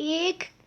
1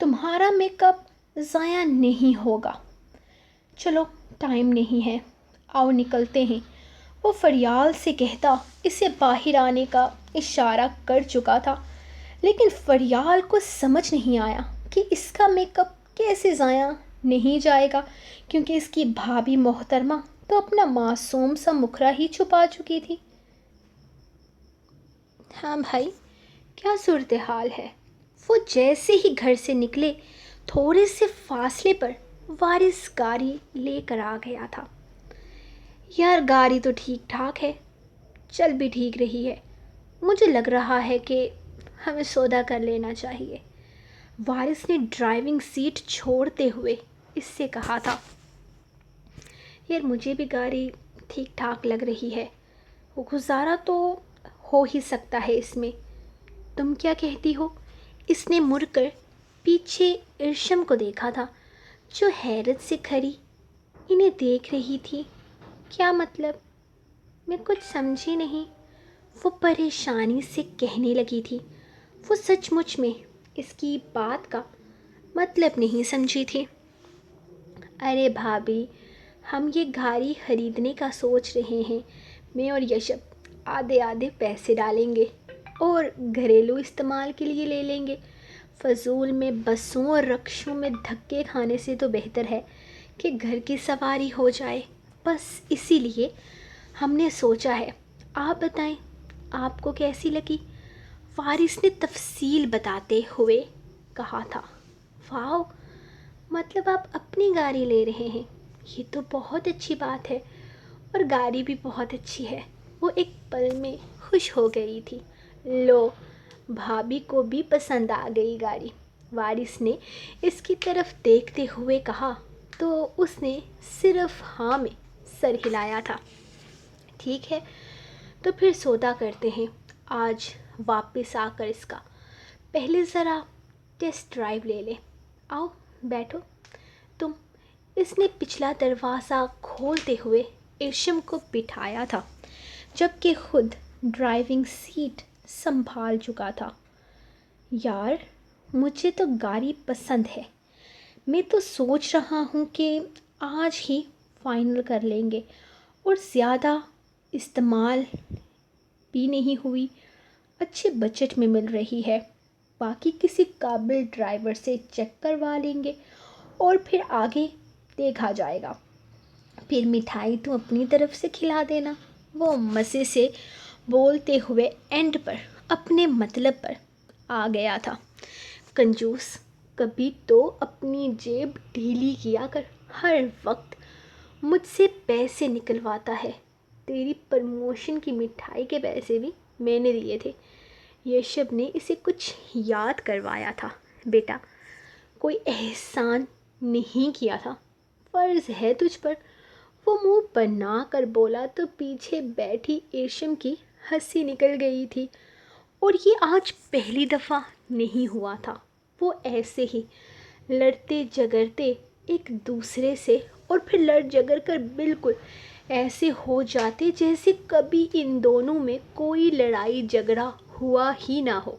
تمہارا make up ضائع نہیں ہوگا۔ چلو ٹائم نہیں ہے، آؤ نکلتے ہیں، وہ فریال سے کہتا اسے باہر آنے کا اشارہ کر چکا تھا، لیکن فریال کو سمجھ نہیں آیا کہ اس کا میک اپ کیسے ضائع نہیں جائے گا، کیونکہ اس کی بھابھی محترمہ تو اپنا معصوم سا مکھرا ہی چھپا چکی تھی۔ ہاں بھائی، کیا صورتحال ہے؟ وہ جیسے ہی گھر سے نکلے تھوڑے سے فاصلے پر وارث گاڑی لے کر آ گیا تھا۔ یار گاڑی تو ٹھیک ٹھاک ہے، چل بھی ٹھیک رہی ہے، مجھے لگ رہا ہے کہ ہمیں سودا کر لینا چاہیے، وارث نے ڈرائیونگ سیٹ چھوڑتے ہوئے اس سے کہا تھا۔ یار مجھے بھی گاڑی ٹھیک ٹھاک لگ رہی ہے، گزارا تو ہو ہی سکتا ہے اس میں، تم کیا کہتی ہو؟ اس نے مڑ کر پیچھے ارشم کو دیکھا تھا، جو حیرت سے کھڑی انہیں دیکھ رہی تھی۔ کیا مطلب؟ میں کچھ سمجھی نہیں، وہ پریشانی سے کہنے لگی تھی۔ وہ سچ مچ میں اس کی بات کا مطلب نہیں سمجھی تھی۔ ارے بھابھی، ہم یہ گاڑی خریدنے کا سوچ رہے ہیں، میں اور یشب آدھے آدھے پیسے ڈالیں گے اور گھریلو استعمال کے لیے لے لیں گے، فضول میں بسوں اور رکشوں میں دھکے کھانے سے تو بہتر ہے کہ گھر کی سواری ہو جائے، بس اسی لیے ہم نے سوچا ہے۔ آپ بتائیں آپ کو کیسی لگی؟ وارث نے تفصیل بتاتے ہوئے کہا تھا۔ واو، مطلب آپ اپنی گاڑی لے رہے ہیں، یہ تو بہت اچھی بات ہے، اور گاڑی بھی بہت اچھی ہے۔ وہ ایک پل میں خوش ہو گئی تھی۔ لو، بھابھی کو بھی پسند آ گئی گاڑی، وارث نے اس کی طرف دیکھتے ہوئے کہا تو اس نے صرف ہاں میں سر ہلایا تھا۔ ٹھیک ہے، تو پھر سودا کرتے ہیں آج واپس آ کر اس کا۔ پہلے ذرا ٹیسٹ ڈرائیو لے لیں۔ آؤ بیٹھو تم۔ اس نے پچھلا دروازہ کھولتے ہوئے ارشم کو بٹھایا تھا، جبکہ خود ڈرائیونگ سیٹ سنبھال چکا تھا۔ یار مجھے تو گاڑی پسند ہے، میں تو سوچ رہا ہوں کہ آج ہی فائنل کر لیں گے، اور زیادہ استعمال بھی نہیں ہوئی، اچھے بجٹ میں مل رہی ہے، باقی کسی قابل ڈرائیور سے چیک کروا لیں گے اور پھر آگے دیکھا جائے گا۔ پھر مٹھائی تو اپنی طرف سے کھلا دینا۔ وہ مزے سے بولتے ہوئے اینڈ پر اپنے مطلب پر آ گیا تھا۔ کنجوس، کبھی تو اپنی جیب ڈھیلی کیا کر، ہر وقت مجھ سے پیسے نکلواتا ہے، تیری پروموشن کی مٹھائی کے پیسے بھی میں نے دیے تھے، یشب نے اسے کچھ یاد کروایا تھا۔ بیٹا، کوئی احسان نہیں کیا تھا، فرض ہے تجھ پر، وہ منہ بنا کر بولا تو پیچھے بیٹھی ارشم کی ہنسی نکل گئی تھی۔ اور یہ آج پہلی دفعہ نہیں ہوا تھا، وہ ایسے ہی لڑتے جگرتے ایک دوسرے سے، اور پھر لڑ جگر کر بالکل ایسے ہو جاتے جیسے کبھی ان دونوں میں کوئی لڑائی جھگڑا ہوا ہی نہ ہو۔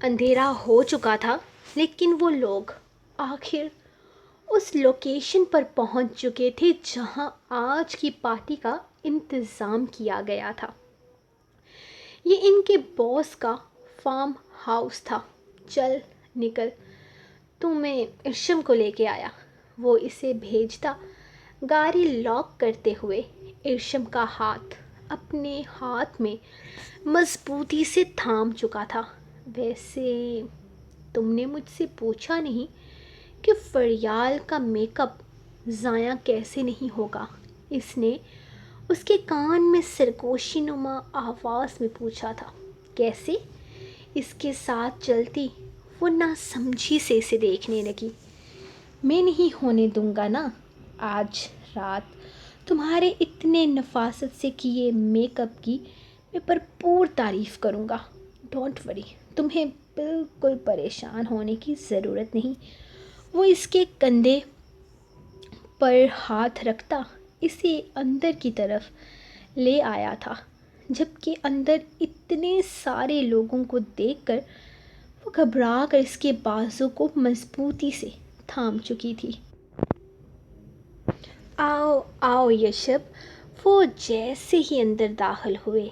اندھیرا ہو چکا تھا، لیکن وہ لوگ آخر اس لوکیشن پر پہنچ چکے تھے جہاں آج کی پارٹی کا انتظام کیا گیا تھا۔ یہ ان کے باس کا فارم ہاؤس تھا۔ چل نکل، تو میں ارشم کو لے کے آیا، وہ اسے بھیجتا۔ گاڑی لاک کرتے ہوئے ارشم کا ہاتھ اپنے ہاتھ میں مضبوطی سے تھام چکا تھا۔ ویسے تم نے مجھ سے پوچھا نہیں کہ فریال کا میک اپ ضائع کیسے نہیں ہوگا؟ اس نے اس کے کان میں سرگوشی نما آواز میں پوچھا تھا۔ کیسے؟ اس کے ساتھ چلتی وہ ناسمجھی سے اسے دیکھنے لگی۔ میں نہیں ہونے دوں گا نا، آج رات تمہارے اتنے نفاست سے کیے میک اپ کی میں بھرپور تعریف کروں گا۔ ڈونٹ وری، تمہیں بالکل پریشان ہونے کی ضرورت نہیں۔ وہ اس کے کندھے پر ہاتھ رکھتا اسے اندر کی طرف لے آیا تھا، جبکہ اندر اتنے سارے لوگوں کو دیکھ کر وہ وہ گھبرا کر اس کے بازو کو مضبوطی سے تھام چکی تھی۔ آؤ آؤ یشب، وہ جیسے ہی اندر داخل ہوئے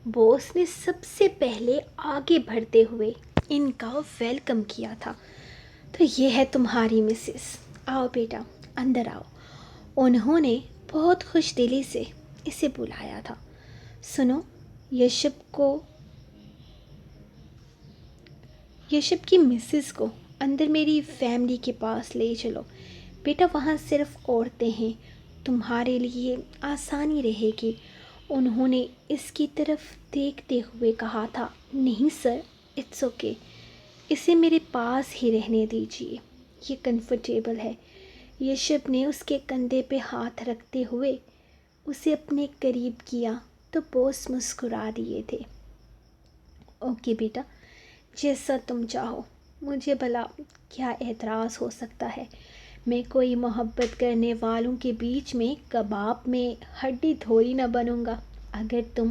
باس نے سب سے پہلے آگے بڑھتے ہوئے ان کا ویلکم کیا تھا۔ تو یہ ہے تمہاری مسز، آؤ بیٹا اندر آؤ۔ انہوں نے بہت خوش دلی سے اسے بلایا تھا۔ سنو، یشب کی مسز کو اندر میری فیملی کے پاس لے چلو بیٹا، وہاں صرف عورتیں ہیں، تمہارے لیے آسانی رہے گی۔ انہوں نے اس کی طرف دیکھتے ہوئے کہا تھا۔ نہیں سر، اٹس اوکے، اسے میرے پاس ہی رہنے دیجیے، یہ کمفرٹیبل ہے۔ یشب نے اس کے کندھے پہ ہاتھ رکھتے ہوئے اسے اپنے قریب کیا تو باس مسکرا دیے تھے۔ اوکے بیٹا، جیسا تم چاہو، مجھے بھلا کیا اعتراض ہو سکتا ہے؟ میں کوئی محبت کرنے والوں کے بیچ میں کباب میں ہڈی تھوڑی نہ بنوں گا۔ اگر تم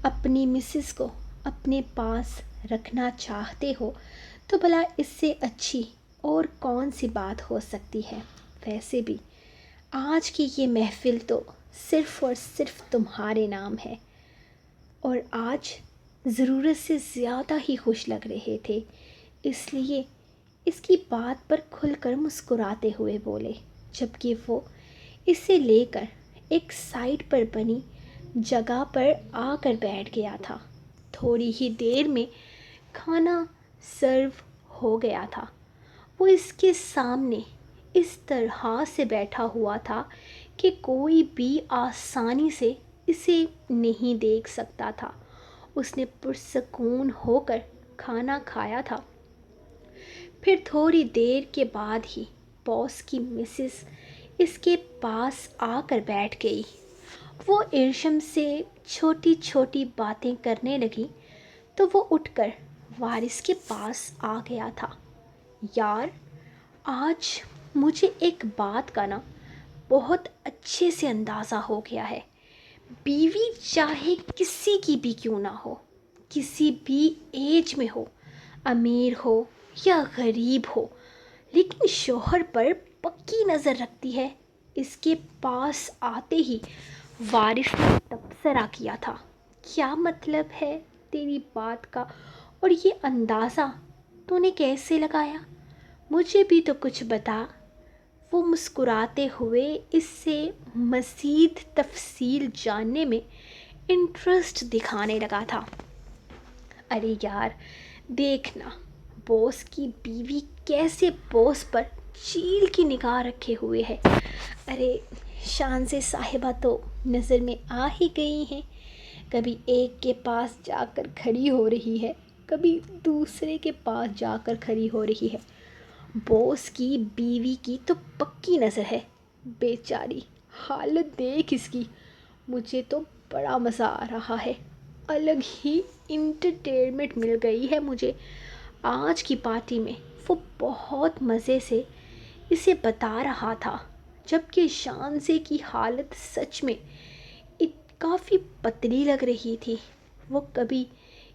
اپنی مسز کو اپنے پاس رکھنا چاہتے ہو تو بھلا اس سے اچھی اور کون سی بات ہو سکتی ہے؟ ویسے بھی آج کی یہ محفل تو صرف اور صرف تمہارے نام ہے۔ اور آج ضرورت سے زیادہ ہی خوش لگ رہے تھے، اس لیے اس کی بات پر کھل کر مسکراتے ہوئے بولے، جبکہ وہ اسے لے کر ایک سائڈ پر بنی جگہ پر آ کر بیٹھ گیا تھا۔ تھوڑی ہی دیر میں کھانا سرو ہو گیا تھا۔ وہ اس کے سامنے اس طرح سے بیٹھا ہوا تھا کہ کوئی بھی آسانی سے اسے نہیں دیکھ سکتا تھا۔ اس نے پرسکون ہو کر کھانا کھایا تھا۔ پھر تھوڑی دیر کے بعد ہی باس کی مسز اس کے پاس آ کر بیٹھ گئی۔ وہ ارشم سے چھوٹی چھوٹی باتیں کرنے لگی تو وہ اٹھ کر وارث کے پاس آ گیا تھا۔ یار، آج مجھے ایک بات کا نا بہت اچھے سے اندازہ ہو گیا ہے۔ بیوی چاہے کسی کی بھی کیوں نہ ہو، کسی بھی ایج میں ہو، امیر ہو یا غریب ہو، لیکن شوہر پر پکی نظر رکھتی ہے۔ اس کے پاس آتے ہی وارث نے تبصرہ کیا تھا۔ کیا مطلب ہے تیری بات کا، اور یہ اندازہ تو نے کیسے لگایا؟ مجھے بھی تو کچھ بتا۔ وہ مسکراتے ہوئے اس سے مزید تفصیل جاننے میں انٹرسٹ دکھانے لگا تھا۔ ارے یار، دیکھنا باس کی بیوی کیسے باس پر چیل کی نگاہ رکھے ہوئے ہے۔ ارے شانزے صاحبہ تو نظر میں آ ہی گئی ہیں۔ کبھی ایک کے پاس جا کر کھڑی ہو رہی ہے، کبھی دوسرے کے پاس جا کر کھڑی ہو رہی ہے۔ باس کی بیوی کی تو پکی نظر ہے۔ بیچاری حالت دیکھ اس کی، مجھے تو بڑا مزہ آ رہا ہے۔ الگ ہی انٹرٹینمنٹ مل گئی ہے مجھے آج کی پارٹی میں۔ وہ بہت مزے سے اسے بتا رہا تھا، جبکہ شانزے کی حالت سچ میں کافی پتلی لگ رہی تھی۔ وہ کبھی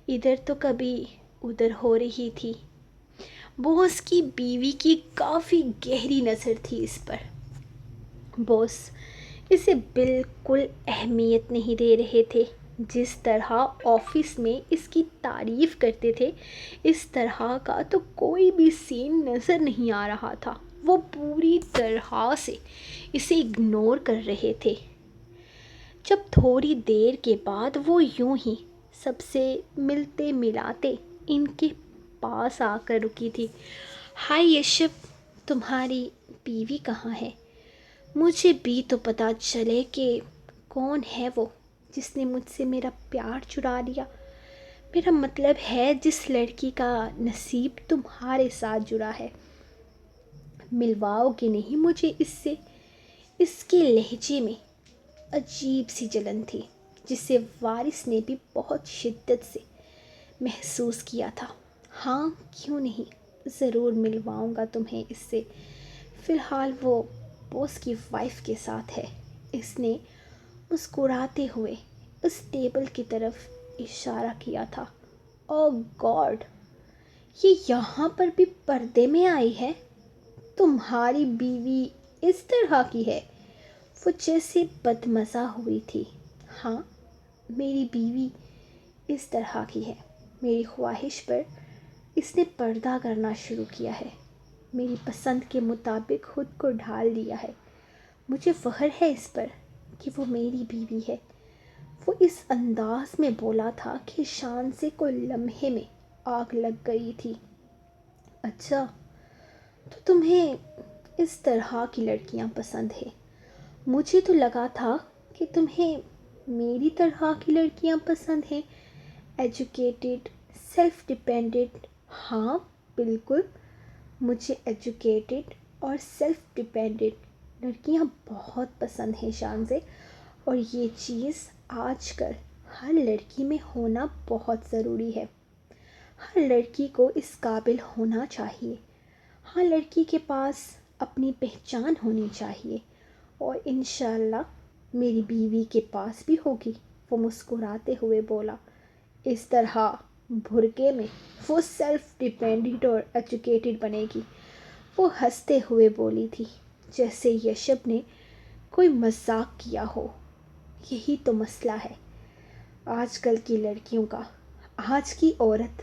ادھر تو کبھی ادھر ہو رہی تھی۔ باس کی بیوی کی کافی گہری نظر تھی اس پر۔ باس اسے بالکل اہمیت نہیں دے رہے تھے۔ جس طرح آفس میں اس کی تعریف کرتے تھے، اس طرح کا تو کوئی بھی سین نظر نہیں آ رہا تھا۔ وہ پوری طرح سے اسے اگنور کر رہے تھے۔ جب تھوڑی دیر کے بعد وہ یوں ہی سب سے ملتے ملاتے ان کے پاس آ کر رکی تھی۔ ہائے یشب، تمہاری بیوی کہاں ہے؟ مجھے بھی تو پتہ چلے کہ کون ہے وہ جس نے مجھ سے میرا پیار چرا لیا۔ میرا مطلب ہے جس لڑکی کا نصیب تمہارے ساتھ جڑا ہے۔ ملواؤ کہ نہیں مجھے اس سے؟ اس کے لہجے میں عجیب سی جلن تھی، جسے وارث نے بھی بہت شدت سے محسوس کیا تھا۔ ہاں کیوں نہیں، ضرور ملواؤں گا تمہیں اس سے۔ فی الحال وہ باس کی وائف کے ساتھ ہے۔ اس نے مسکراتے ہوئے اس ٹیبل کی طرف اشارہ کیا تھا۔ اوہ گاڈ، یہ یہاں پر بھی پردے میں آئی ہے؟ تمہاری بیوی اس طرح کی ہے؟ وہ جیسے بدمزہ ہوئی تھی۔ ہاں، میری بیوی اس طرح کی ہے۔ میری خواہش پر اس نے پردہ کرنا شروع کیا ہے، میری پسند کے مطابق خود کو ڈھال دیا ہے۔ مجھے فخر ہے اس پر کہ وہ میری بیوی ہے۔ وہ اس انداز میں بولا تھا کہ شان سے کوئی لمحے میں آگ لگ گئی تھی۔ اچھا، تو تمہیں اس طرح کی لڑکیاں پسند ہیں؟ مجھے تو لگا تھا کہ تمہیں میری طرح کی لڑکیاں پسند ہیں، ایجوکیٹڈ، سیلف ڈیپینڈنٹ۔ ہاں بالکل، مجھے ایجوکیٹڈ اور سیلف ڈیپینڈنٹ لڑکیاں بہت پسند ہیں شان سے، اور یہ چیز آج کل ہر لڑکی میں ہونا بہت ضروری ہے۔ ہر لڑکی کو اس قابل ہونا چاہیے۔ ہر لڑکی کے پاس اپنی پہچان ہونی چاہیے، اور انشاءاللہ میری بیوی کے پاس بھی ہوگی۔ وہ مسکراتے ہوئے بولا۔ اس طرح بھرکے میں وہ سیلف ڈیپینڈنٹ اور ایجوکیٹڈ بنے گی۔ وہ ہنستے ہوئے بولی تھی جیسے یشب نے کوئی مذاق کیا ہو۔ یہی تو مسئلہ ہے آج کل کی لڑکیوں کا۔ آج کی عورت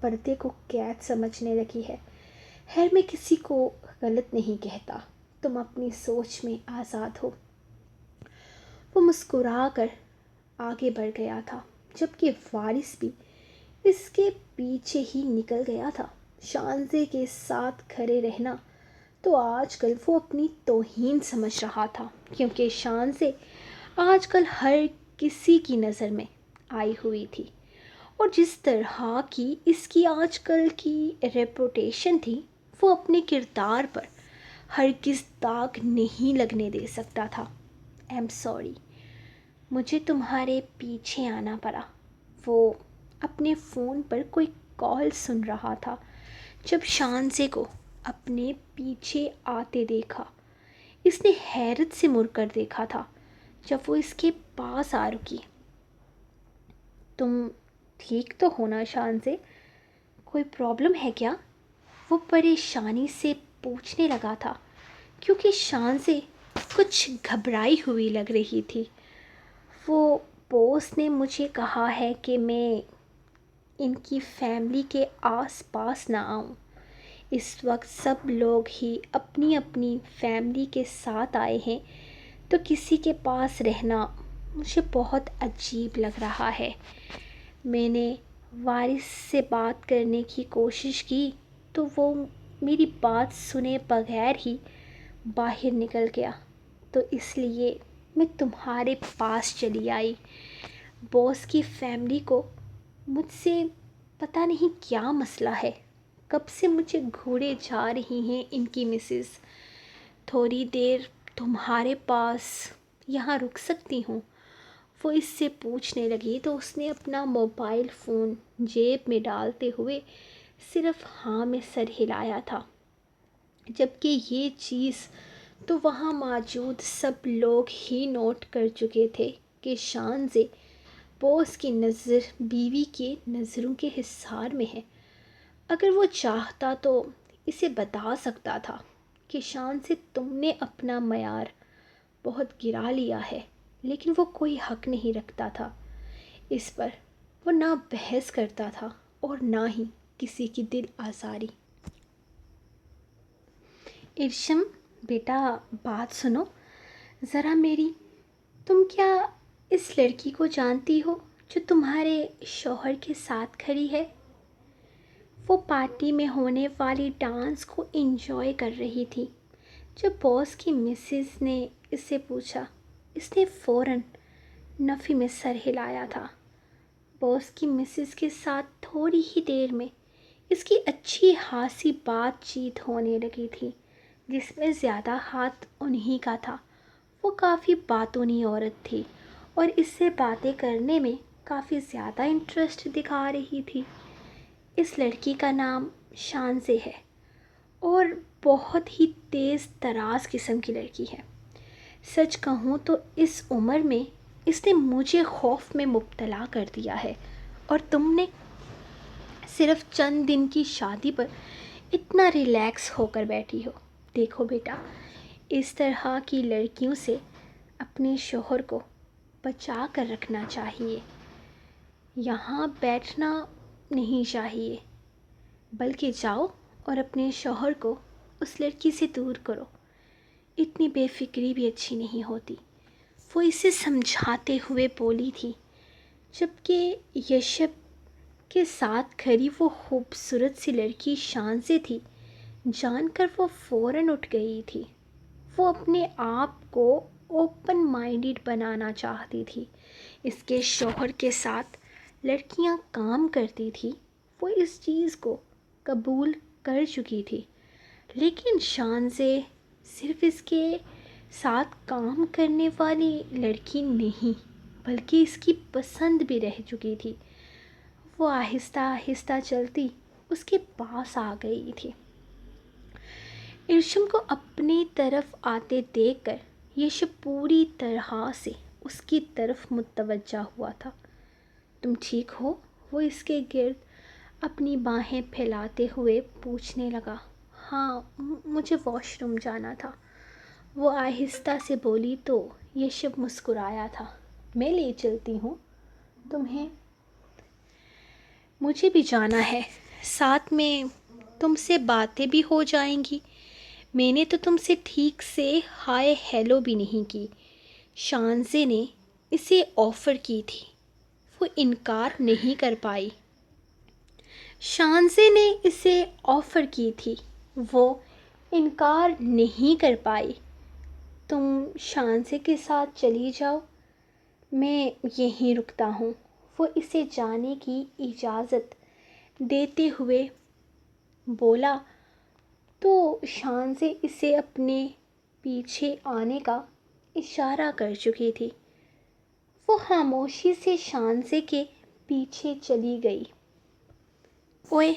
پردے کو قید سمجھنے لگی ہے۔ خیر، میں کسی کو غلط نہیں کہتا، تم اپنی سوچ میں آزاد ہو۔ وہ مسکرا کر آگے بڑھ گیا تھا، جبکہ وارث بھی اس کے پیچھے ہی نکل گیا تھا۔ شانزے کے ساتھ کھڑے رہنا تو آج کل وہ اپنی توہین سمجھ رہا تھا، کیونکہ شانزے آج کل ہر کسی کی نظر میں آئی ہوئی تھی، اور جس طرح کی اس کی آج کل کی ریپوٹیشن تھی، وہ اپنے کردار پر ہرگز داغ نہیں لگنے دے سکتا تھا۔ ایم سوری، مجھے تمہارے پیچھے آنا پڑا۔ وہ اپنے فون پر کوئی کال سن رہا تھا جب شانزے کو اپنے پیچھے آتے دیکھا۔ اس نے حیرت سے مڑ کر دیکھا تھا جب وہ اس کے پاس آ رکی۔ تم ٹھیک تو ہونا شانزے؟ کوئی پرابلم ہے کیا؟ وہ پریشانی سے پوچھنے لگا تھا، کیونکہ شانزے کچھ گھبرائی ہوئی لگ رہی تھی۔ وہ باس نے مجھے کہا ہے کہ میں ان کی فیملی کے آس پاس نہ آؤں۔ اس وقت سب لوگ ہی اپنی اپنی فیملی کے ساتھ آئے ہیں، تو کسی کے پاس رہنا مجھے بہت عجیب لگ رہا ہے۔ میں نے وارث سے بات کرنے کی کوشش کی تو وہ میری بات سنے بغیر ہی باہر نکل گیا، تو اس لیے میں تمہارے پاس چلی آئی۔ باس کی فیملی کو مجھ سے پتہ نہیں کیا مسئلہ ہے، کب سے مجھے گھورے جا رہی ہیں ان کی مسز۔ تھوڑی دیر تمہارے پاس یہاں رک سکتی ہوں؟ وہ اس سے پوچھنے لگی تو اس نے اپنا موبائل فون جیب میں ڈالتے ہوئے صرف ہاں میں سر ہلایا تھا، جبکہ یہ چیز تو وہاں موجود سب لوگ ہی نوٹ کر چکے تھے کہ شانزے باس کی نظر بیوی کی نظروں کے حصار میں ہے۔ اگر وہ چاہتا تو اسے بتا سکتا تھا کہ شانزے تم نے اپنا معیار بہت گرا لیا ہے، لیکن وہ کوئی حق نہیں رکھتا تھا اس پر۔ وہ نہ بحث کرتا تھا اور نہ ہی کسی کی دل آزاری۔ ارشم بیٹا، بات سنو ذرا میری۔ تم کیا اس لڑکی کو جانتی ہو جو تمہارے شوہر کے ساتھ کھڑی ہے؟ وہ پارٹی میں ہونے والی ڈانس کو انجوائے کر رہی تھی۔ جب باس کی مسز نے اس سے پوچھا، اس نے فوراً نفی میں سر ہلایا تھا۔ باس کی مسز کے ساتھ تھوڑی ہی دیر میں اس کی اچھی خاصی بات چیت ہونے لگی تھی، جس میں زیادہ ہاتھ انہی کا تھا۔ وہ کافی باتونی عورت تھی اور اس سے باتیں کرنے میں کافی زیادہ انٹرسٹ دکھا رہی تھی۔ اس لڑکی کا نام شانزے ہے اور بہت ہی تیز تراز قسم کی لڑکی ہے۔ سچ کہوں تو اس عمر میں اس نے مجھے خوف میں مبتلا کر دیا ہے، اور تم نے صرف چند دن کی شادی پر اتنا ریلیکس ہو کر بیٹھی ہو۔ دیکھو بیٹا، اس طرح کی لڑکیوں سے اپنے شوہر کو بچا کر رکھنا چاہیے۔ یہاں بیٹھنا نہیں چاہیے، بلکہ جاؤ اور اپنے شوہر کو اس لڑکی سے دور کرو۔ اتنی بے فکری بھی اچھی نہیں ہوتی، وہ اسے سمجھاتے ہوئے بولی تھی، جبکہ یشب کے ساتھ کھڑی وہ خوبصورت سی لڑکی شان سے تھی۔ جان کر وہ فوراً اٹھ گئی تھی۔ وہ اپنے آپ کو اوپن مائنڈڈ بنانا چاہتی تھی۔ اس کے شوہر کے ساتھ لڑکیاں کام کرتی تھی، وہ اس چیز کو قبول کر چکی تھی، لیکن شان سے صرف اس کے ساتھ کام کرنے والی لڑکی نہیں بلکہ اس کی پسند بھی رہ چکی تھی۔ وہ آہستہ آہستہ چلتی اس کے پاس آ گئی تھی۔ ارشم کو اپنی طرف آتے دیکھ کر یشب پوری طرح سے اس کی طرف متوجہ ہوا تھا۔ تم ٹھیک ہو؟ وہ اس کے گرد اپنی باہیں پھیلاتے ہوئے پوچھنے لگا۔ ہاں، مجھے واش روم جانا تھا، وہ آہستہ سے بولی تو یشب مسکرایا تھا۔ میں لے چلتی ہوں تمہیں، مجھے بھی جانا ہے، ساتھ میں تم سے باتیں بھی ہو جائیں گی۔ میں نے تو تم سے ٹھیک سے ہائے ہیلو بھی نہیں کی۔ شانزے نے اسے آفر کی تھی، وہ انکار نہیں کر پائی۔ شانزے نے اسے آفر کی تھی، وہ انکار نہیں کر پائی۔ تم شانزے کے ساتھ چلی جاؤ، میں یہیں رکتا ہوں، وہ اسے جانے کی اجازت دیتے ہوئے بولا تو شانزے اسے اپنے پیچھے آنے کا اشارہ کر چکی تھی۔ وہ خاموشی سے شانزے کے پیچھے چلی گئی۔ اوئے،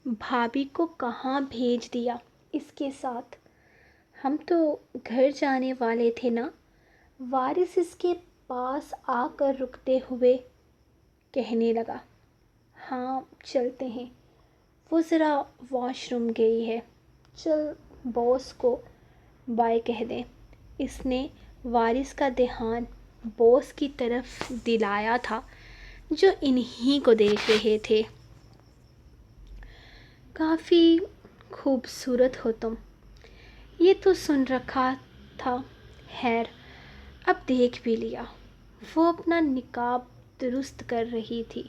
بھابھی کو کہاں بھیج دیا اس کے ساتھ؟ ہم تو گھر جانے والے تھے نا؟ وارث اس کے پاس آ کر رکتے ہوئے کہنے لگا۔ ہاں چلتے ہیں، وہ ذرا واش روم گئی ہے، چل باس کو بائے کہہ دیں۔ اس نے وارث کا دھیان باس کی طرف دلایا تھا جو انہی کو دیکھ رہے تھے۔ کافی خوبصورت ہو تم، یہ تو سن رکھا تھا، خیر اب دیکھ بھی لیا۔ وہ اپنا نقاب درست کر رہی تھی۔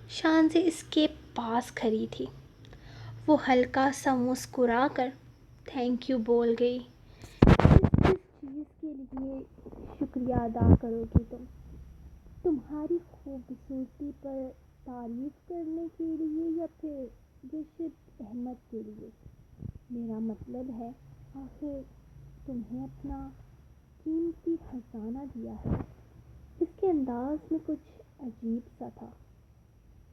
شانزے اس کے پاس کھڑی تھی۔ وہ ہلکا سا مسکرا کر تھینک یو بول گئی۔ کس چیز کے لیے شکریہ ادا کرو گی تم؟ تمہاری خوبصورتی پر تعریف کرنے کے لیے یا پھر یشب احمد کے لیے؟ میرا مطلب ہے آخر تمہیں اپنا قیمتی خزانہ دیا ہے۔ اس کے انداز میں کچھ عجیب سا تھا۔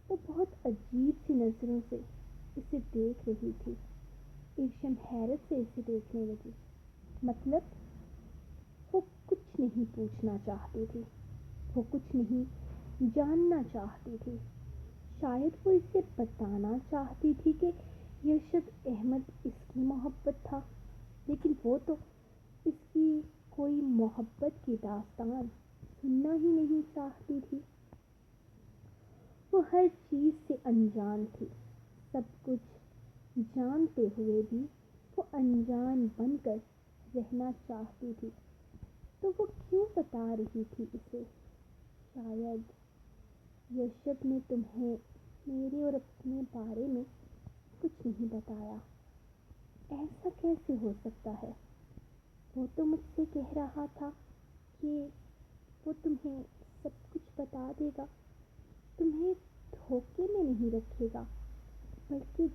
وہ بہت عجیب سی نظروں سے اسے دیکھ رہی تھی۔ ارشم حیرت سے اسے دیکھنے لگی۔ مطلب؟ وہ کچھ نہیں پوچھنا چاہتی تھی، وہ کچھ نہیں جاننا چاہتی تھی۔ شاید وہ اسے بتانا چاہتی تھی کہ یشب احمد اس کی محبت تھا، لیکن وہ تو اس کی کوئی محبت کی داستان سننا ہی نہیں چاہتی تھی۔ وہ ہر چیز سے انجان تھی، سب کچھ جانتے ہوئے بھی وہ انجان بن کر رہنا چاہتی تھی۔ تو وہ کیوں بتا رہی تھی اسے؟ شاید یشب نے تمہیں میرے اور اپنے بارے میں کچھ نہیں بتایا۔ ایسا کیسے ہو سکتا ہے؟ وہ تو مجھ سے کہہ رہا تھا کہ وہ تمہیں سب کچھ بتا دے گا، تمہیں دھوکے میں نہیں رکھے گا، بلکہ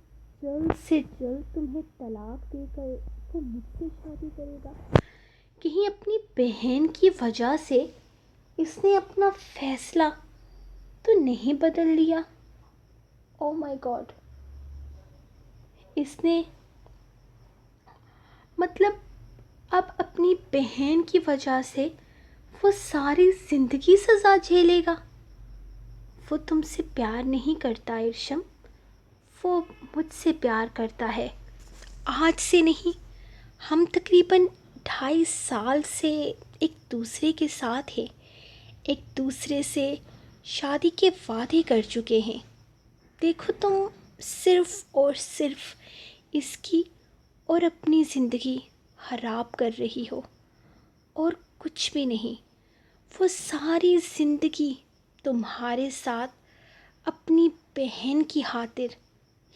جلد سے جلد تمہیں طلاق دے کر وہ مجھ سے شادی کرے گا۔ کہیں اپنی بہن کی وجہ سے اس نے اپنا فیصلہ تو نہیں بدل لیا؟ او مائی گاڈ، اس نے مطلب اب اپنی بہن کی وجہ سے وہ ساری زندگی سزا جھیلے گا؟ وہ تم سے پیار نہیں کرتا ارشم، وہ مجھ سے پیار کرتا ہے، آج سے نہیں، ہم تقریباً 2.5 سال سے ایک دوسرے کے ساتھ ہیں، ایک دوسرے سے شادی کے وعدے کر چکے ہیں۔ دیکھو تم صرف اور صرف اس کی اور اپنی زندگی خراب کر رہی ہو، اور کچھ بھی نہیں۔ وہ ساری زندگی تمہارے ساتھ اپنی بہن کی خاطر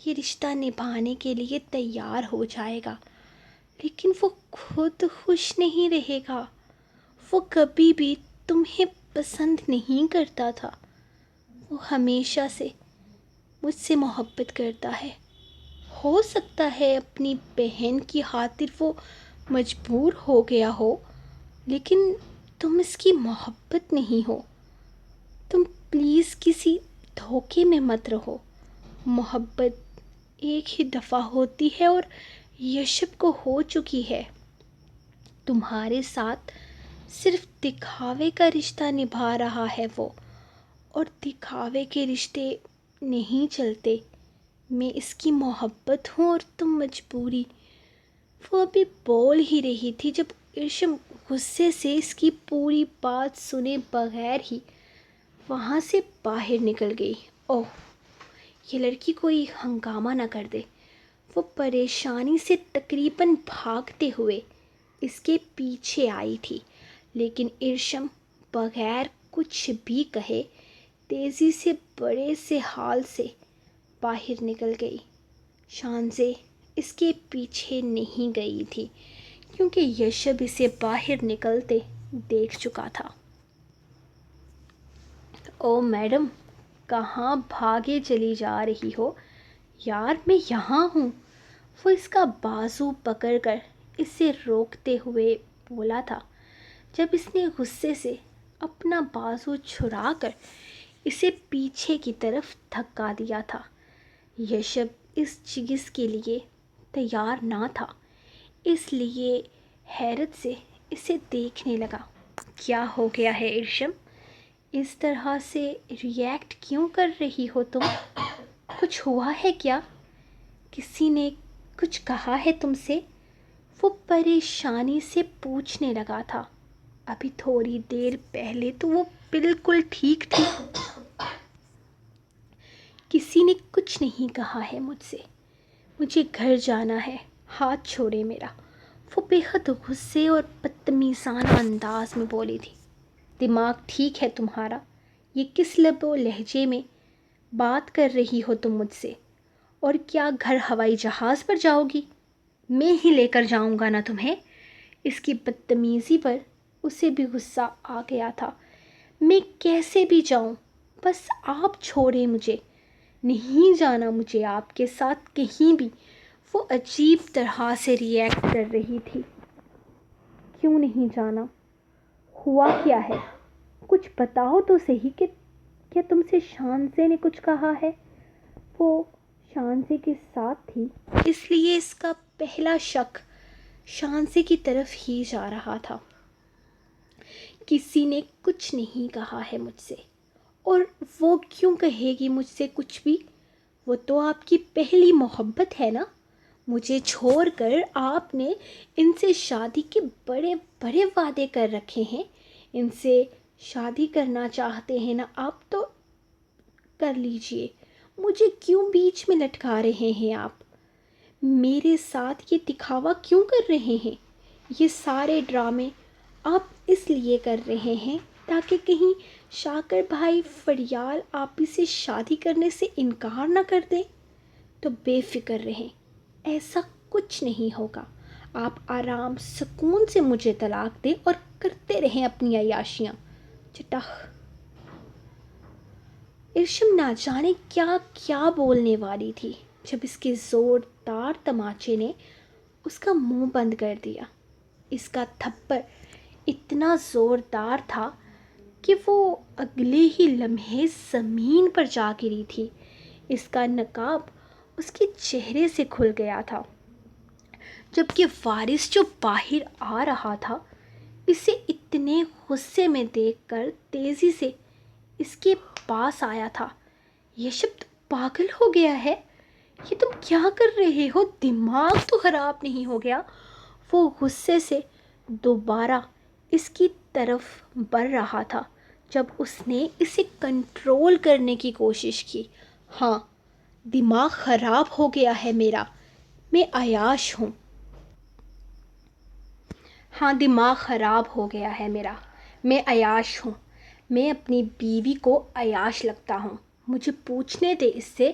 یہ رشتہ نبھانے کے لیے تیار ہو جائے گا، لیکن وہ خود خوش نہیں رہے گا۔ وہ کبھی بھی تمہیں پسند نہیں کرتا تھا، وہ ہمیشہ سے مجھ سے محبت کرتا ہے۔ ہو سکتا ہے اپنی بہن کی خاطر وہ مجبور ہو گیا ہو، لیکن تم اس کی محبت نہیں ہو۔ تم پلیز کسی دھوکے میں مت رہو۔ محبت ایک ہی دفعہ ہوتی ہے اور یشب کو ہو چکی ہے۔ تمہارے ساتھ صرف دکھاوے کا رشتہ نبھا رہا ہے وہ، اور دکھاوے کے رشتے نہیں چلتے۔ میں اس کی محبت ہوں اور تم مجبوری۔ وہ ابھی بول ہی رہی تھی جب ارشم غصے سے اس کی پوری بات سنے بغیر ہی وہاں سے باہر نکل گئی۔ اوہ، یہ لڑکی کوئی ہنگامہ نہ کر دے۔ وہ پریشانی سے تقریباً بھاگتے ہوئے اس کے پیچھے آئی تھی، لیکن ارشم بغیر کچھ بھی کہے تیزی سے بڑے سے ہال سے باہر نکل گئی۔ شانزے اس کے پیچھے نہیں گئی تھی کیونکہ یشب اسے باہر نکلتے دیکھ چکا تھا۔ او میڈم، کہاں بھاگے چلی جا رہی ہو؟ یار میں یہاں ہوں، وہ اس کا بازو پکڑ کر اسے روکتے ہوئے بولا تھا، جب اس نے غصے سے اپنا بازو چھڑا کر اسے پیچھے کی طرف دھکا دیا تھا۔ یشب اس چیز کے لیے تیار نہ تھا، اس لیے حیرت سے اسے دیکھنے لگا۔ کیا ہو گیا ہے ارشم؟ اس طرح سے ریئیکٹ کیوں کر رہی ہو تم؟ کچھ ہوا ہے کیا؟ کسی نے کچھ کہا ہے تم سے؟ وہ پریشانی سے پوچھنے لگا تھا۔ ابھی تھوڑی دیر پہلے تو وہ بالکل ٹھیک تھی۔ کسی نے کچھ نہیں کہا ہے مجھ سے، مجھے گھر جانا ہے، ہاتھ چھوڑے میرا، وہ بے حد غصے اور بدتمیزانہ انداز میں بولی تھی۔ دماغ ٹھیک ہے تمہارا؟ یہ کس لب و لہجے میں بات کر رہی ہو تم مجھ سے؟ اور کیا گھر ہوائی جہاز پر جاؤ گی؟ میں ہی لے کر جاؤں گا نا تمہیں۔ اس کی بدتمیزی پر اسے بھی غصہ آ گیا تھا۔ میں کیسے بھی جاؤں، بس آپ چھوڑیں مجھے، نہیں جانا مجھے آپ کے ساتھ کہیں بھی۔ وہ عجیب طرح سے ریئیکٹ کر رہی تھی۔ کیوں نہیں جانا؟ ہوا کیا ہے؟ کچھ بتاؤ تو صحیح کہ کیا تم سے شانزے نے کچھ کہا ہے؟ وہ شانزے کے ساتھ تھی، اس لیے اس کا پہلا شک شانزے کی طرف ہی جا رہا تھا۔ کسی نے کچھ نہیں کہا ہے مجھ سے، اور وہ کیوں کہے گی مجھ سے کچھ بھی؟ وہ تو آپ کی پہلی محبت ہے نا۔ مجھے چھوڑ کر آپ نے ان سے شادی کے بڑے بڑے وعدے کر رکھے ہیں۔ ان سے شادی کرنا چاہتے ہیں نا آپ، تو کر لیجئے۔ مجھے کیوں بیچ میں لٹکا رہے ہیں آپ؟ میرے ساتھ یہ دکھاوا کیوں کر رہے ہیں؟ یہ سارے ڈرامے آپ اس لیے کر رہے ہیں تاکہ کہیں شاکر بھائی فریال آپی سے شادی کرنے سے انکار نہ کر دیں؟ تو بے فکر رہیں، ایسا کچھ نہیں ہوگا۔ آپ آرام سکون سے مجھے طلاق دیں اور کرتے رہیں اپنی عیاشیاں۔ چٹخ! ارشم نہ جانے کیا کیا بولنے والی تھی جب اس کے زوردار تماچے نے اس کا منہ بند کر دیا۔ اس کا تھپڑ اتنا زوردار تھا کہ وہ اگلے ہی لمحے زمین پر جا گری تھی۔ اس کا نقاب اس کے چہرے سے کھل گیا تھا، جبکہ وارث جو باہر آ رہا تھا اسے اتنے غصے میں دیکھ کر تیزی سے اس کے پاس آیا تھا۔ یشب تو پاگل ہو گیا ہے، یہ تم کیا کر رہے ہو؟ دماغ تو خراب نہیں ہو گیا؟ وہ غصے سے دوبارہ اس کی طرف بڑھ رہا تھا جب اس نے اسے کنٹرول کرنے کی کوشش کی۔ ہاں، دماغ خراب ہو گیا ہے میرا، میں عیاش ہوں۔ ہاں، دماغ خراب ہو گیا ہے میرا، میں عیاش ہوں۔ میں اپنی بیوی کو عیاش لگتا ہوں۔ مجھے پوچھنے دے اس سے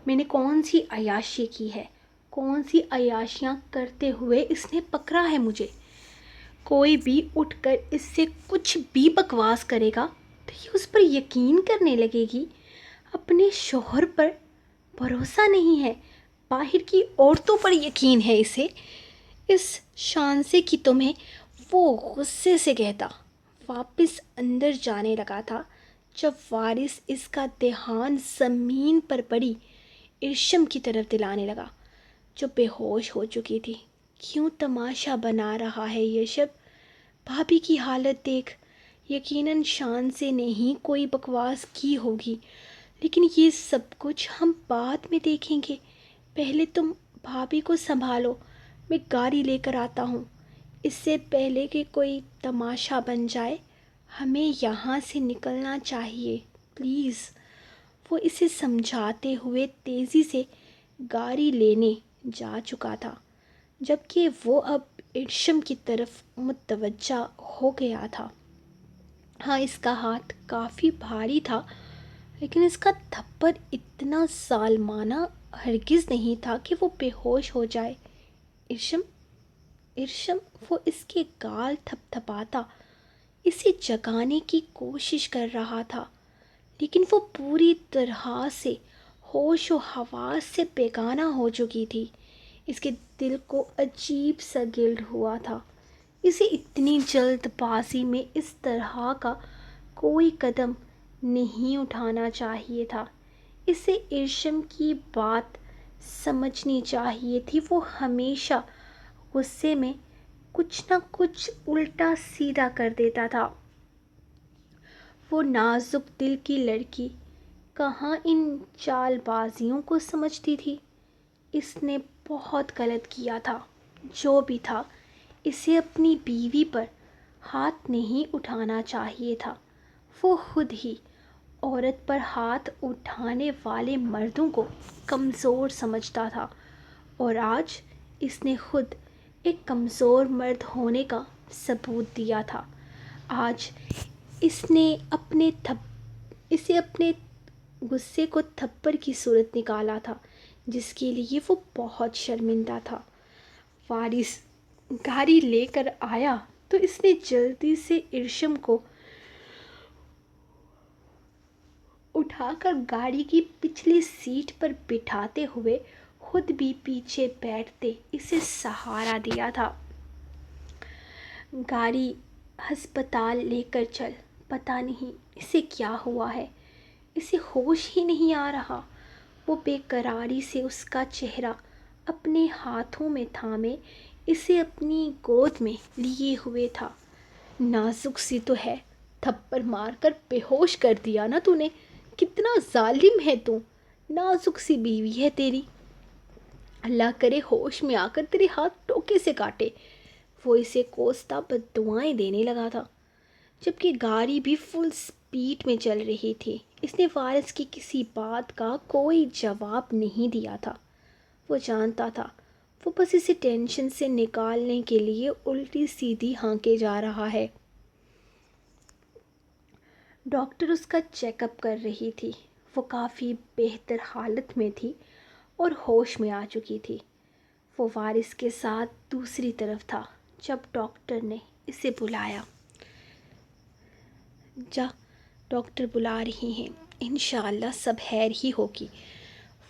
میں نے کون سی عیاشی کی ہے، کون سی عیاشیاں کرتے ہوئے اس نے پکڑا ہے مجھے۔ کوئی بھی اٹھ کر اس سے کچھ بھی بکواس کرے گا تو یہ اس پر یقین کرنے لگے گی۔ اپنے شوہر پر بھروسہ نہیں ہے، باہر کی عورتوں پر یقین ہے اسے۔ اس شان سے کہ تمہیں، وہ غصے سے کہتا واپس اندر جانے لگا تھا جب وارث اس کا دھیان زمین پر پڑی ارشم کی طرف دلانے لگا جو بے ہوش ہو چکی تھی۔ کیوں تماشا بنا رہا ہے یہ شب؟ بھابھی کی حالت دیکھ۔ یقیناً شان سے نہیں کوئی بکواس کی ہوگی، لیکن یہ سب کچھ ہم بعد میں دیکھیں گے۔ پہلے تم بھابھی کو سنبھالو، میں گاڑی لے کر آتا ہوں۔ اس سے پہلے کہ کوئی تماشا بن جائے، ہمیں یہاں سے نکلنا چاہیے، پلیز۔ وہ اسے سمجھاتے ہوئے تیزی سے گاڑی لینے جا چکا تھا، جبکہ وہ اب ارشم کی طرف متوجہ ہو گیا تھا۔ ہاں، اس کا ہاتھ کافی بھاری تھا، لیکن اس کا تھپڑ اتنا ظالمانہ ہرگز نہیں تھا کہ وہ بے ہوش ہو جائے۔ ارشم، ارشم، وہ اس کے گال تھپ تھپاتا اسے جگانے کی کوشش کر رہا تھا، لیکن وہ پوری طرح سے ہوش و حواس سے بیگانہ ہو چکی تھی۔ اس کے دل کو عجیب سا گلڈ ہوا تھا۔ اسے اتنی جلد بازی میں اس طرح کا کوئی قدم نہیں اٹھانا چاہیے تھا۔ اسے ارشم کی بات سمجھنی چاہیے تھی۔ وہ ہمیشہ غصے میں کچھ نہ کچھ الٹا سیدھا کر دیتا تھا۔ وہ نازک دل کی لڑکی کہاں ان چال بازیوں کو سمجھتی تھی؟ اس نے بہت غلط کیا تھا۔ جو بھی تھا، اسے اپنی بیوی پر ہاتھ نہیں اٹھانا چاہیے تھا۔ وہ خود ہی عورت پر ہاتھ اٹھانے والے مردوں کو کمزور سمجھتا تھا، اور آج اس نے خود ایک کمزور مرد ہونے کا ثبوت دیا تھا۔ آج اسے اپنے غصے کو تھپڑ کی صورت نکالا تھا، جس کے لیے وہ بہت شرمندہ تھا۔ وارث گاڑی لے کر آیا تو اس نے جلدی سے ارشم کو اٹھا کر گاڑی کی پچھلی سیٹ پر بٹھاتے ہوئے خود بھی پیچھے بیٹھتے اسے سہارا دیا تھا۔ گاڑی ہسپتال لے کر چل، پتہ نہیں اسے کیا ہوا ہے، اسے ہوش ہی نہیں آ رہا۔ وہ بے قراری سے اس کا چہرہ اپنے ہاتھوں میں تھامے اسے اپنی گود میں لیے ہوئے تھا۔ نازک سی تو ہے، تھپڑ مار کر بے ہوش کر دیا نا تو نے؟ کتنا ظالم ہے تو! نازک سی بیوی ہے تیری، اللہ کرے ہوش میں آ کر تیرے ہاتھ ٹوکے سے کاٹے۔ وہ اسے کوستا بد دعائیں دینے لگا تھا، جبکہ گاڑی بھی فل سپیڈ میں چل رہی تھی۔ اس نے وارث کی کسی بات کا کوئی جواب نہیں دیا تھا۔ وہ جانتا تھا وہ بس اسے ٹینشن سے نکالنے کے لیے الٹی سیدھی ہانکے جا رہا ہے۔ ڈاکٹر اس کا چیک اپ کر رہی تھی۔ وہ کافی بہتر حالت میں تھی اور ہوش میں آ چکی تھی۔ وہ وارث کے ساتھ دوسری طرف تھا جب ڈاکٹر نے اسے بلایا۔ جا، ڈاکٹر بلا رہی ہیں، انشاءاللہ سب خیر ہی ہوگی۔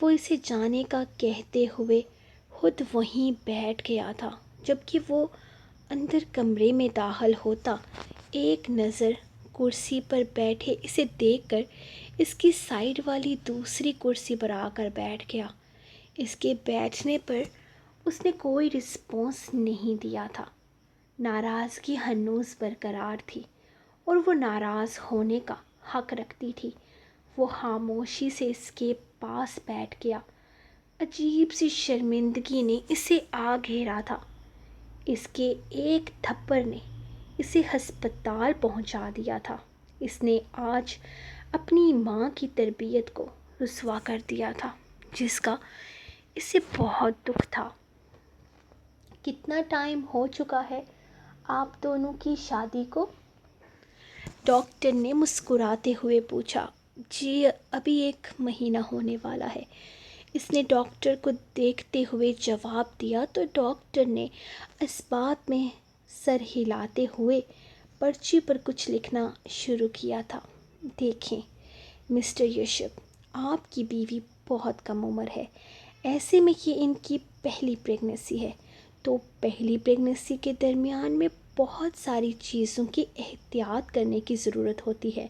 وہ اسے جانے کا کہتے ہوئے خود وہیں بیٹھ گیا تھا۔ جبکہ وہ اندر کمرے میں داخل ہوتا، ایک نظر کرسی پر بیٹھے اسے دیکھ کر اس کی سائیڈ والی دوسری کرسی پر آ کر بیٹھ گیا۔ اس کے بیٹھنے پر اس نے کوئی رسپانس نہیں دیا تھا۔ ناراضگی ہنوز برقرار تھی اور وہ ناراض ہونے کا حق رکھتی تھی۔ وہ خاموشی سے اس کے پاس بیٹھ گیا۔ عجیب سی شرمندگی نے اسے آ گھیرا تھا۔ اس کے ایک تھپڑ نے اسے ہسپتال پہنچا دیا تھا۔ اس نے آج اپنی ماں کی تربیت کو رسوا کر دیا تھا، جس کا اسے بہت دکھ تھا۔ کتنا ٹائم ہو چکا ہے آپ دونوں کی شادی کو؟ ڈاکٹر نے مسکراتے ہوئے پوچھا۔ جی ابھی 1 مہینہ ہونے والا ہے، اس نے ڈاکٹر کو دیکھتے ہوئے جواب دیا تو ڈاکٹر نے اس بات میں سر ہلاتے ہوئے پرچی پر کچھ لکھنا شروع کیا تھا۔ دیکھیں مسٹر یشب، آپ کی بیوی بہت کم عمر ہے، ایسے میں یہ ان کی پہلی پریگننسی ہے، تو پہلی پریگننسی کے درمیان میں بہت ساری چیزوں کی احتیاط کرنے کی ضرورت ہوتی ہے۔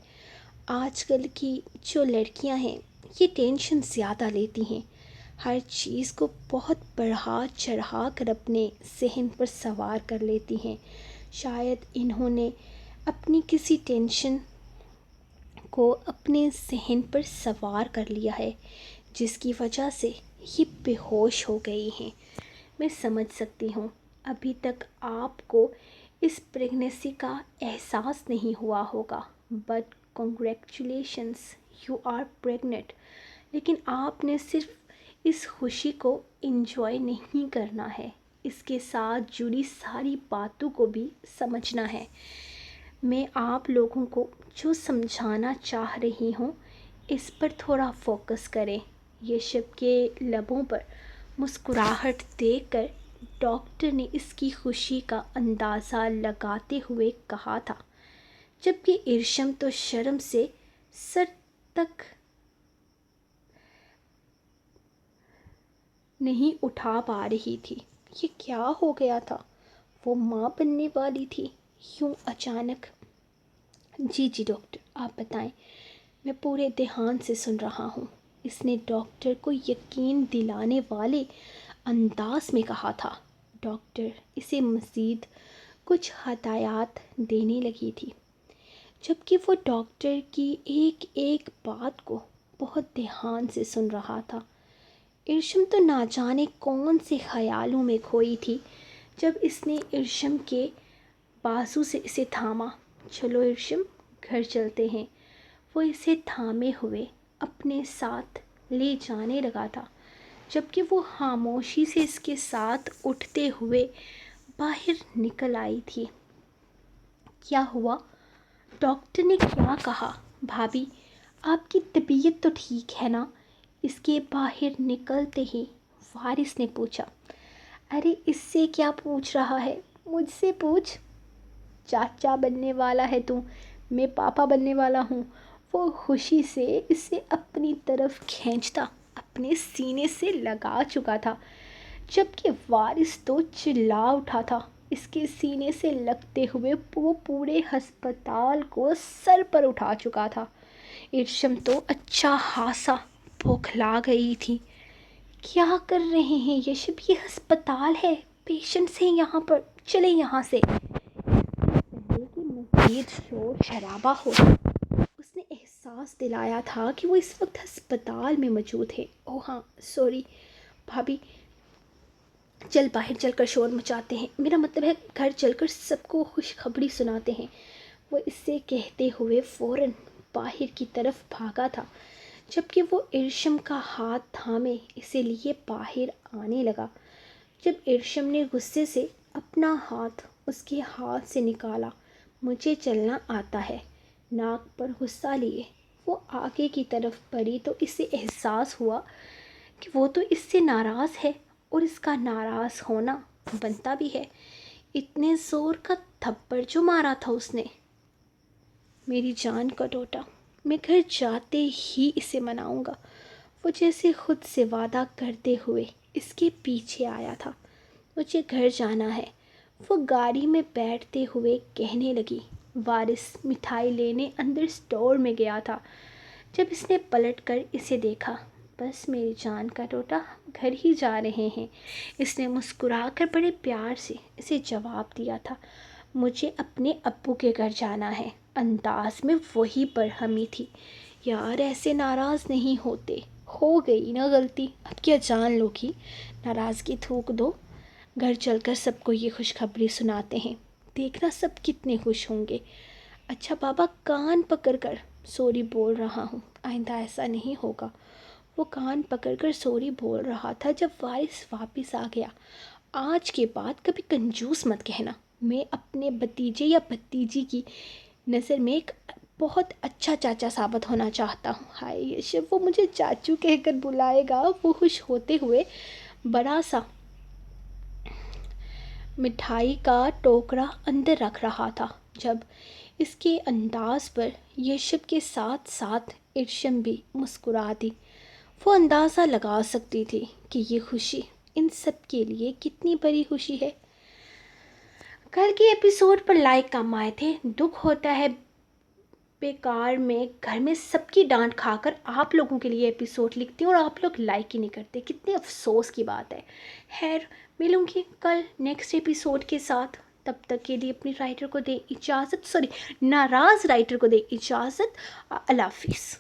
آج کل کی جو لڑکیاں ہیں یہ ٹینشن زیادہ لیتی ہیں، ہر چیز کو بہت بڑھا چڑھا کر اپنے ذہن پر سوار کر لیتی ہیں۔ شاید انہوں نے اپنی کسی ٹینشن کو اپنے ذہن پر سوار کر لیا ہے، جس کی وجہ سے یہ بے ہوش ہو گئی ہیں۔ میں سمجھ سکتی ہوں ابھی تک آپ کو اس پریگننسی کا احساس نہیں ہوا ہوگا، but congratulations, you are pregnant. لیکن آپ نے صرف اس خوشی کو انجوائے نہیں کرنا ہے، اس کے ساتھ جڑی ساری باتوں کو بھی سمجھنا ہے۔ میں آپ لوگوں کو جو سمجھانا چاہ رہی ہوں اس پر تھوڑا فوکس کریں۔ یشب کے لبوں پر مسکراہٹ دیکھ کر ڈاکٹر نے اس کی خوشی کا اندازہ لگاتے ہوئے کہا تھا، جبکہ ارشم تو شرم سے سر تک نہیں اٹھا پا رہی تھی۔ یہ کیا ہو گیا تھا؟ وہ ماں بننے والی تھی یوں اچانک؟ جی ڈاکٹر آپ بتائیں، میں پورے دھیان سے سن رہا ہوں، اس نے ڈاکٹر کو یقین دلانے والے انداز میں کہا تھا۔ ڈاکٹر اسے مزید کچھ ہدایات دینے لگی تھی، جبکہ وہ ڈاکٹر کی ایک ایک بات کو بہت دھیان سے سن رہا تھا۔ ارشم تو نہ جانے کون سے خیالوں میں کھوئی تھی جب اس نے ارشم کے بازو سے اسے تھاما۔ چلو ارشم گھر چلتے ہیں۔ وہ اسے تھامے ہوئے اپنے ساتھ لے جانے لگا تھا، جبکہ وہ خاموشی سے اس کے ساتھ اٹھتے ہوئے باہر نکل آئی تھی۔ کیا ہوا؟ ڈاکٹر نے کیا کہا؟ بھابھی آپ کی طبیعت تو ٹھیک ہے نا؟ اس کے باہر نکلتے ہی وارث نے پوچھا۔ ارے اس سے کیا پوچھ رہا ہے، مجھ سے پوچھ۔ چاچا بننے والا ہے تو میں پاپا بننے والا ہوں۔ وہ خوشی سے اسے اپنی طرف کھینچتا اپنے سینے سے لگا چکا تھا، جبکہ وارث تو چلا اٹھا تھا اس کے سینے سے لگتے ہوئے۔ وہ پورے ہسپتال کو سر پر اٹھا چکا تھا۔ ارشم تو اچھا خاصا بوکھلا گئی تھی۔ کیا کر رہے ہیں یشب؟ یہ ہسپتال ہے، پیشنٹس ہیں یہاں پر، چلے یہاں سے۔ پہلے کہ مزید شور شرابہ ہو، اس نے احساس دلایا تھا کہ وہ اس وقت ہسپتال میں موجود ہے۔ اوہ ہاں سوری بھابھی، چل باہر چل کر شور مچاتے ہیں، میرا مطلب ہے گھر چل کر سب کو خوشخبری سناتے ہیں۔ وہ اس سے کہتے ہوئے فوراً باہر کی طرف بھاگا تھا، جبکہ وہ ارشم کا ہاتھ تھامے اسے لیے باہر آنے لگا۔ جب ارشم نے غصے سے اپنا ہاتھ اس کے ہاتھ سے نکالا، مجھے چلنا آتا ہے، ناک پر غصہ لیے وہ آگے کی طرف بڑھی تو اسے احساس ہوا کہ وہ تو اس سے ناراض ہے اور اس کا ناراض ہونا بنتا بھی ہے۔ اتنے زور کا تھپڑ جو مارا تھا اس نے، میری جان کا ٹوٹا، میں گھر جاتے ہی اسے مناؤں گا۔ وہ جیسے خود سے وعدہ کرتے ہوئے اس کے پیچھے آیا تھا۔ مجھے گھر جانا ہے، وہ گاڑی میں بیٹھتے ہوئے کہنے لگی۔ وارث مٹھائی لینے اندر اسٹور میں گیا تھا جب اس نے پلٹ کر اسے دیکھا۔ بس میری جان کا ٹوٹا، ہم گھر ہی جا رہے ہیں، اس نے مسکرا کر بڑے پیار سے اسے جواب دیا تھا۔ مجھے اپنے ابو کے گھر جانا ہے، انداز میں وہی برہمی تھی۔ یار ایسے ناراض نہیں ہوتے، ہو گئی نا غلطی، اب کیا جان لو گی، ناراضگی تھوک دو، گھر چل کر سب کو یہ خوشخبری سناتے ہیں، دیکھنا سب کتنے خوش ہوں گے۔ اچھا بابا، کان پکڑ کر سوری بول رہا ہوں، آئندہ ایسا نہیں ہوگا۔ وہ کان پکڑ کر سوری بول رہا تھا جب وارث واپس آ گیا۔ آج کے بعد کبھی کنجوس مت کہنا، میں اپنے بھتیجے یا بھتیجی کی نظر میں ایک بہت اچھا چاچا ثابت ہونا چاہتا ہوں۔ ہائے یشو، وہ مجھے چاچو کہہ کر بلائے گا۔ وہ خوش ہوتے ہوئے بڑا سا مٹھائی کا ٹوکرا اندر رکھ رہا تھا۔ جب اس کے انداز پر یشب کے ساتھ ساتھ ارشم بھی مسکرا دی، وہ اندازہ لگا سکتی تھی کہ یہ خوشی ان سب کے لیے کتنی بڑی خوشی ہے۔ کل کے ایپیسوڈ پر لائک کم آئے تھے، دکھ ہوتا ہے بیکار میں گھر میں سب کی ڈانٹ کھا کر آپ لوگوں کے لیے ایپیسوڈ لکھتی ہوں اور آپ لوگ لائک ہی نہیں کرتے، کتنے افسوس کی بات ہے۔ خیر، ملوں گی کل نیکسٹ ایپیسوڈ کے ساتھ، تب تک کے لیے اپنی رائٹر کو دے اجازت، ناراض رائٹر کو دے اجازت۔ اللہ حافظ۔